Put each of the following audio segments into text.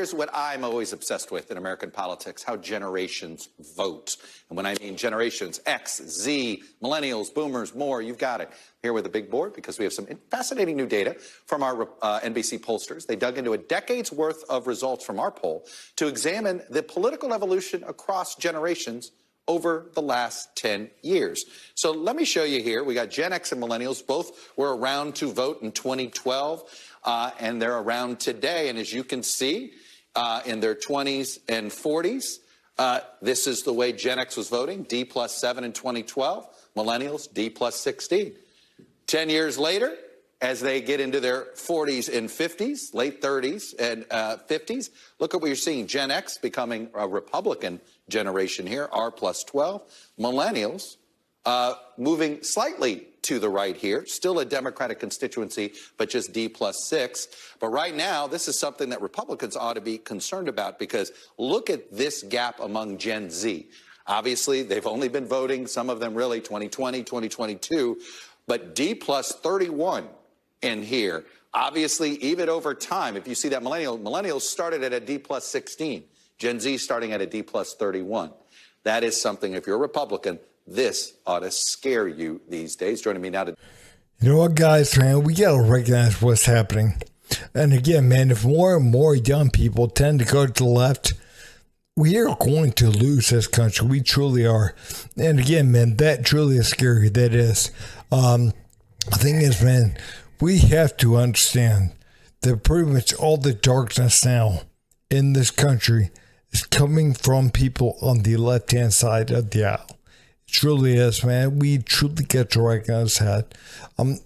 here's what I'm always obsessed with in American politics, how generations vote. And when I mean generations, X, Z, millennials, boomers, more, you've got it. Here with a big board because we have some fascinating new data from our NBC pollsters. They dug into a decade's worth of results from our poll to examine the political evolution across generations over the last 10 years. So let me show you here. We got Gen X and millennials. Both were around to vote in 2012, and they're around today. And as you can see, in their 20s and 40s, this is the way Gen X was voting, D plus 7 in 2012, millennials, D plus 16. 10 years later, as they get into their 40s and 50s, late 30s and 50s, look at what you're seeing. Gen X becoming a Republican generation here, R plus 12. Millennials moving slightly to the right here, still a Democratic constituency, but just D plus 6. But right now, this is something that Republicans ought to be concerned about because look at this gap among Gen Z. Obviously, they've only been voting, some of them really 2020, 2022, but D plus 31 in here. Obviously, even over time, if you see that millennials started at a D plus 16, Gen Z starting at a D plus 31. That is something, if you're a Republican, this ought to scare you these days. Joining me now to... You know what, guys, man, we got to recognize what's happening. And again, man, if more and more young people tend to go to the left, we are going to lose this country. We truly are. And again, man, that truly is scary. That is. The thing is, man, we have to understand that pretty much all the darkness now in this country is coming from people on the left-hand side of the aisle. It truly is, man. We truly get to recognize that.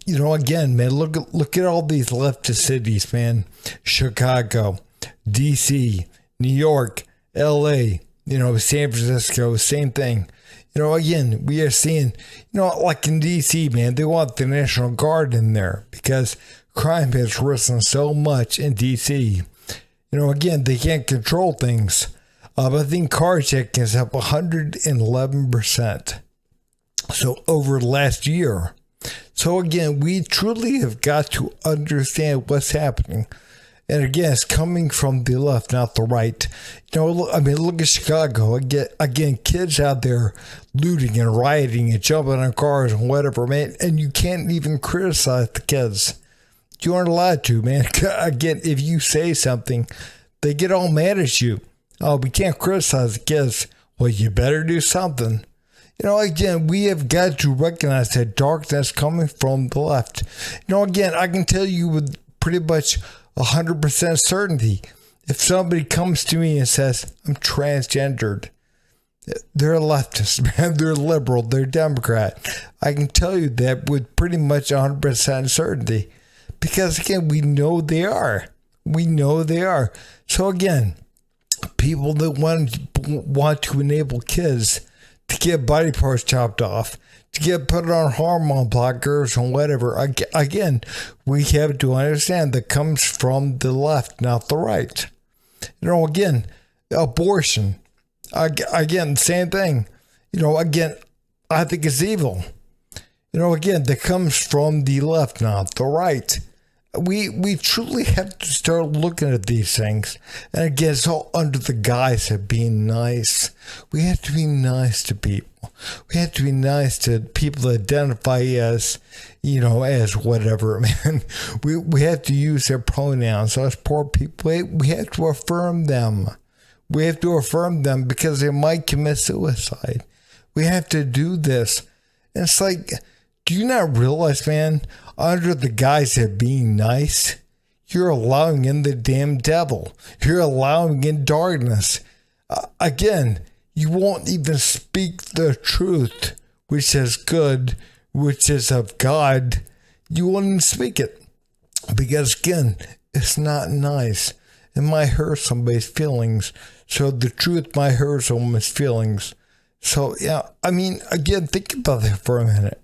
You know, again, man, look at all these leftist cities, man. Chicago, D.C., New York, L.A., you know, San Francisco, same thing. You know, again, we are seeing, you know, like in D.C., man, they want the National Guard in there because crime has risen so much in D.C. You know, again, they can't control things. But I think carjacking is up 111%. So over last year. So again, we truly have got to understand what's happening. And again, it's coming from the left, not the right. You know, I mean, look at Chicago. Again, kids out there looting and rioting and jumping on cars and whatever, man. And you can't even criticize the kids. You aren't allowed to, man. Again, if you say something, they get all mad at you. Oh, we can't criticize the kids. Well, you better do something. You know, again, we have got to recognize that darkness coming from the left. You know, again, I can tell you with pretty much 100% certainty, if somebody comes to me and says, I'm transgendered, they're a leftist, man. They're liberal. They're Democrat. I can tell you that with pretty much 100% certainty. Because, again, we know they are. We know they are. So, again, people that want to enable kids to get body parts chopped off, to get put on hormone blockers and whatever. Again, we have to understand that comes from the left, not the right. You know, again, abortion. Again, same thing. You know, again, I think it's evil. You know, again, that comes from the left, not the right. We truly have to start looking at these things. And again, it's all under the guise of being nice. We have to be nice to people. We have to be nice to people that identify as, you know, as whatever, man. We have to use their pronouns. Those poor people, we have to affirm them. We have to affirm them because they might commit suicide. We have to do this. And it's like, do you not realize, man, under the guise of being nice, you're allowing in the damn devil. You're allowing in darkness. Again, you won't even speak the truth, which is good, which is of God. You won't even speak it. Because, again, it's not nice. It might hurt somebody's feelings. So the truth might hurt someone's feelings. So, yeah, I mean, again, think about that for a minute.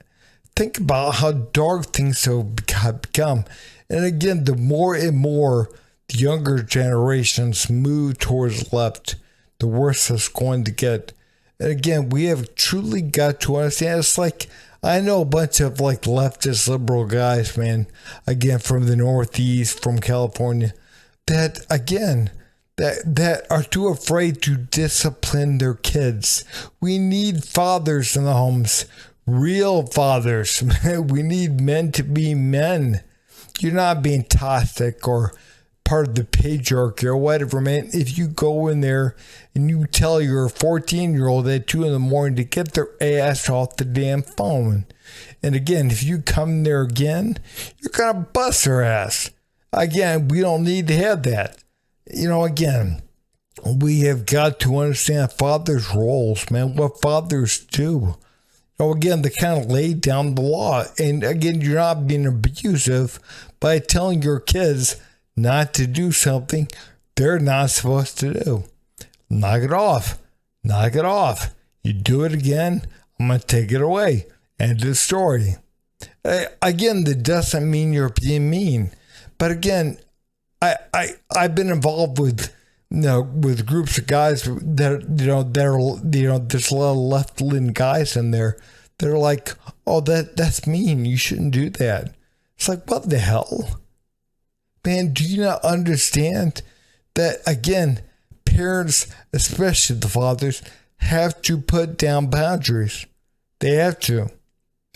Think about how dark things have become. And again, the more and more the younger generations move towards the left, the worse it's going to get. And again, we have truly got to understand. It's like, I know a bunch of like leftist liberal guys, man, again, from the Northeast, from California, that again, that are too afraid to discipline their kids. We need fathers in the homes, real fathers. We need men to be men. You're not being toxic or part of the patriarchy or whatever, man. If you go in there and you tell your 14-year-old at 2 a.m. to get their ass off the damn phone, and again, if you come there again, you're gonna bust their ass. Again, we don't need to have that. Again, we have got to understand fathers' roles, man, what fathers do. Again, they kind of lay down the law. And again, you're not being abusive by telling your kids not to do something they're not supposed to do. Knock it off. Knock it off. You do it again, I'm going to take it away. End of story. Again, that doesn't mean you're being mean. But again, I've been involved with groups of guys that there's a lot of left-leaning guys in there. They're like, oh, that's mean. You shouldn't do that. It's like, what the hell? Man, do you not understand that, again, parents, especially the fathers, have to put down boundaries. They have to.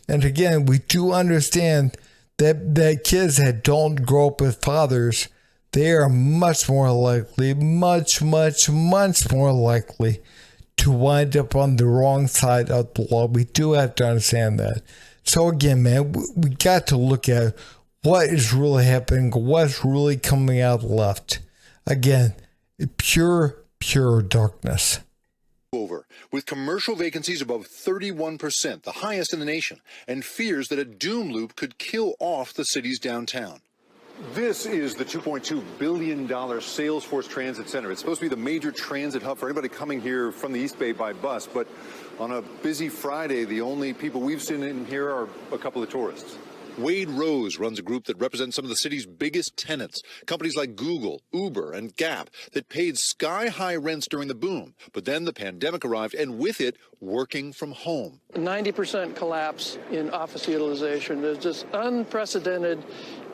And again, we do understand that kids that don't grow up with fathers, they are much more likely to wind up on the wrong side of the law. We do have to understand that. So again, man, we got to look at what is really happening, what's really coming out left. Again, pure darkness. With commercial vacancies above 31%, the highest in the nation, and fears that a doom loop could kill off the city's downtown. This is the $2.2 billion Salesforce Transit Center. It's supposed to be the major transit hub for anybody coming here from the East Bay by bus, but on a busy Friday, the only people we've seen in here are a couple of tourists. Wade Rose runs a group that represents some of the city's biggest tenants, companies like Google, Uber, and Gap, that paid sky-high rents during the boom. But then the pandemic arrived, and with it, working from home. 90% collapse in office utilization is just unprecedented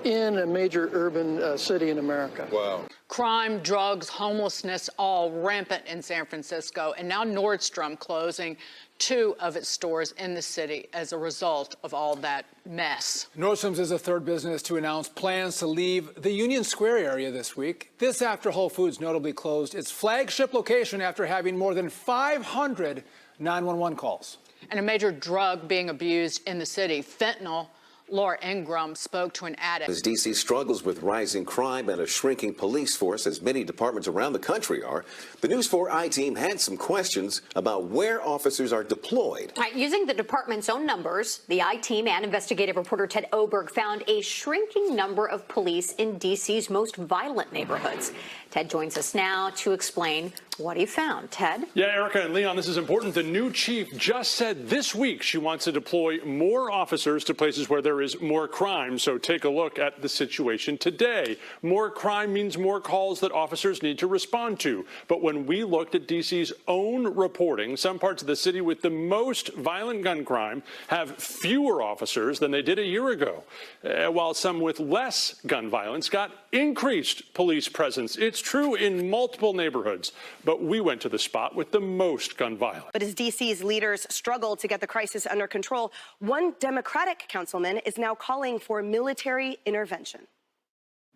in a major urban city in America. Wow. Crime, drugs, homelessness, all rampant in San Francisco. And now Nordstrom closing 2 of its stores in the city as a result of all that mess. Nordstrom's is the third business to announce plans to leave the Union Square area this week. This after Whole Foods notably closed its flagship location after having more than 500 911 calls. And a major drug being abused in the city, fentanyl. Laura Ingram spoke to an addict. As D.C. struggles with rising crime and a shrinking police force, as many departments around the country are, the News 4 I-team had some questions about where officers are deployed. Using the department's own numbers, the I-team and investigative reporter Ted Oberg found a shrinking number of police in D.C.'s most violent neighborhoods. Ted joins us now to explain what he found. Ted? Yeah, Erica and Leon, this is important. The new chief just said this week she wants to deploy more officers to places where there is more crime. So take a look at the situation today. More crime means more calls that officers need to respond to. But when we looked at D.C.'s own reporting, some parts of the city with the most violent gun crime have fewer officers than they did a year ago, while some with less gun violence got increased police presence. It's true in multiple neighborhoods. But we went to the spot with the most gun violence. But as D.C.'s leaders struggle to get the crisis under control, one Democratic councilman is now calling for military intervention.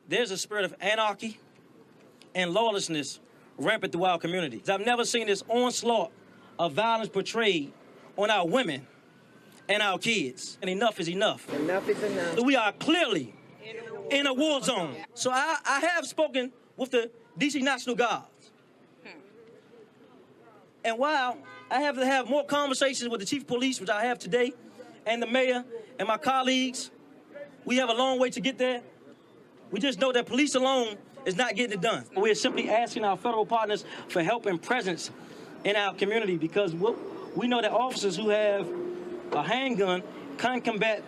There's a spirit of anarchy and lawlessness rampant through our communities. I've never seen this onslaught of violence portrayed on our women and our kids. And enough is enough. Enough is enough. We are clearly in a war zone. So I have spoken with the D.C. National Guard. And while I have to have more conversations with the chief of police, which I have today, and the mayor and my colleagues, we have a long way to get there. We just know that police alone is not getting it done. We're simply asking our federal partners for help and presence in our community because we know that officers who have a handgun can't combat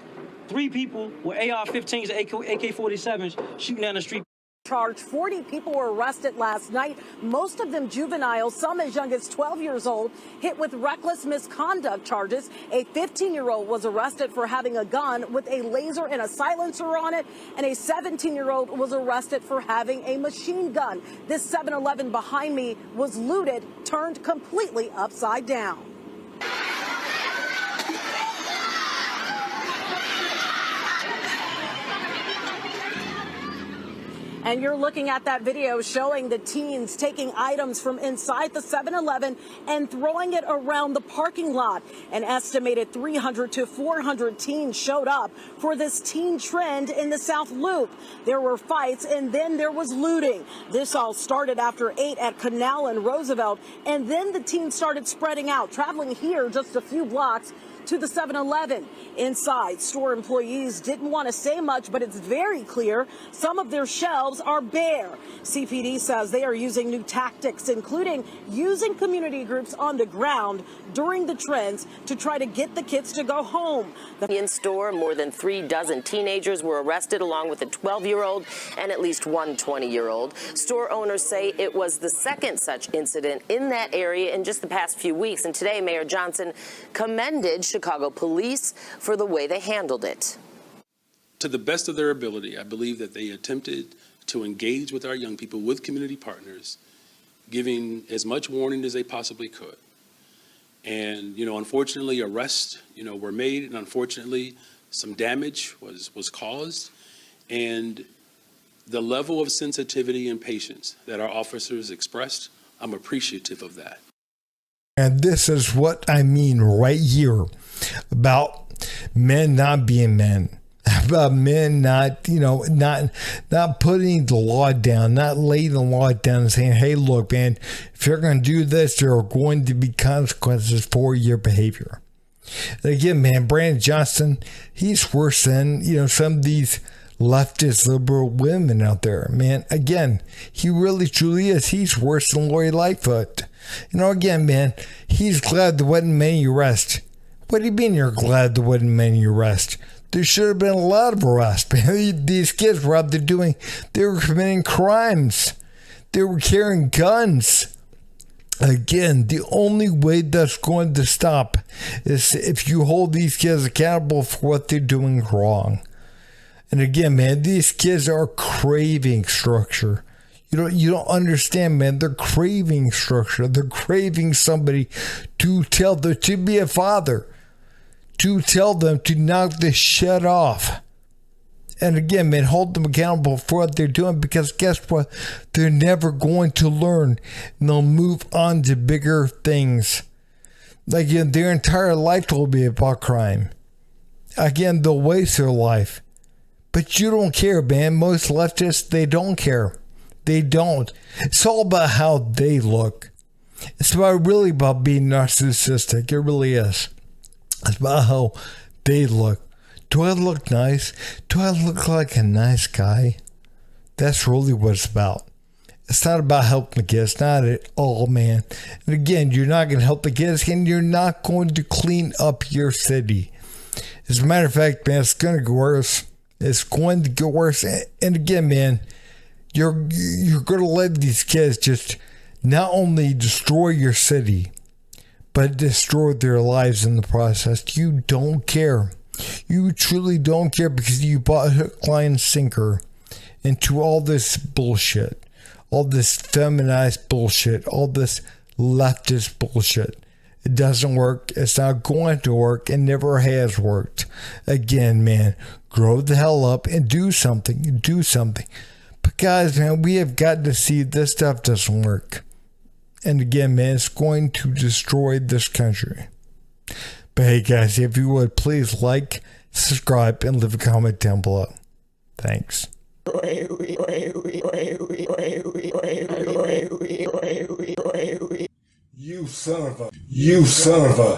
3 people with AR-15s and AK-47s shooting down the street. charged. 40 people were arrested last night, most of them juveniles, some as young as 12 years old, hit with reckless misconduct charges. A 15-year-old was arrested for having a gun with a laser and a silencer on it, and a 17-year-old was arrested for having a machine gun. This 7-Eleven behind me was looted, turned completely upside down. And you're looking at that video showing the teens taking items from inside the 7-Eleven and throwing it around the parking lot. An estimated 300 to 400 teens showed up for this teen trend in the South Loop. There were fights and then there was looting. This all started after 8 at Canal and Roosevelt, and then the teens started spreading out, traveling here just a few blocks to the 7-Eleven. Inside, store employees didn't want to say much, but it's very clear some of their shelves are bare. CPD says they are using new tactics, including using community groups on the ground during the trends to try to get the kids to go home. In store, more than 3 dozen teenagers were arrested, along with a 12-year-old and at least one 20-year-old. Store owners say it was the second such incident in that area in just the past few weeks. And today, Mayor Johnson commended Chicago police for the way they handled it. To the best of their ability, I believe that they attempted to engage with our young people, with community partners, giving as much warning as they possibly could. And, unfortunately, arrests, were made, and unfortunately, some damage was caused. And the level of sensitivity and patience that our officers expressed, I'm appreciative of that. And this is what I mean right here about men not being men, about men not putting the law down, not laying the law down and saying, hey, look, man, if you're going to do this, there are going to be consequences for your behavior. And again, man, Brandon Johnson, he's worse than, some of these leftist liberal women out there, man. Again, he really truly is. He's worse than Lori Lightfoot. Again, man, he's glad there wasn't many arrests. What do you mean you're glad there wasn't many arrests? There should have been a lot of arrests. These kids were out there they were committing crimes. They were carrying guns. Again, the only way that's going to stop is if you hold these kids accountable for what they're doing wrong. And again, man, these kids are craving structure. You don't understand, man. They're craving structure. They're craving somebody to tell them to be a father, to tell them to knock this shit off. And again, man, hold them accountable for what they're doing, because guess what? They're never going to learn. And they'll move on to bigger things. Again, their entire life will be about crime. Again, they'll waste their life. But you don't care, man. Most leftists, they don't care. They don't. It's all about how they look. It's really about being narcissistic. It really is. It's about how they look. Do I look nice? Do I look like a nice guy? That's really what it's about. It's not about helping the kids. Not at all, man. And again, you're not going to help the kids, and you're not going to clean up your city. As a matter of fact, man, it's going to get worse. It's going to get worse. And again, man, you're going to let these kids just not only destroy your city, but destroy their lives in the process. You don't care. You truly don't care, because you bought hook, line, sinker into all this bullshit, all this feminized bullshit, all this leftist bullshit. It doesn't work. It's not going to work. It never has worked. Again, man, grow the hell up and do something. Do something. But guys, man, we have got to see this stuff doesn't work. And again, man, it's going to destroy this country. But hey, guys, if you would, please like, subscribe, and leave a comment down below. Thanks. You son of a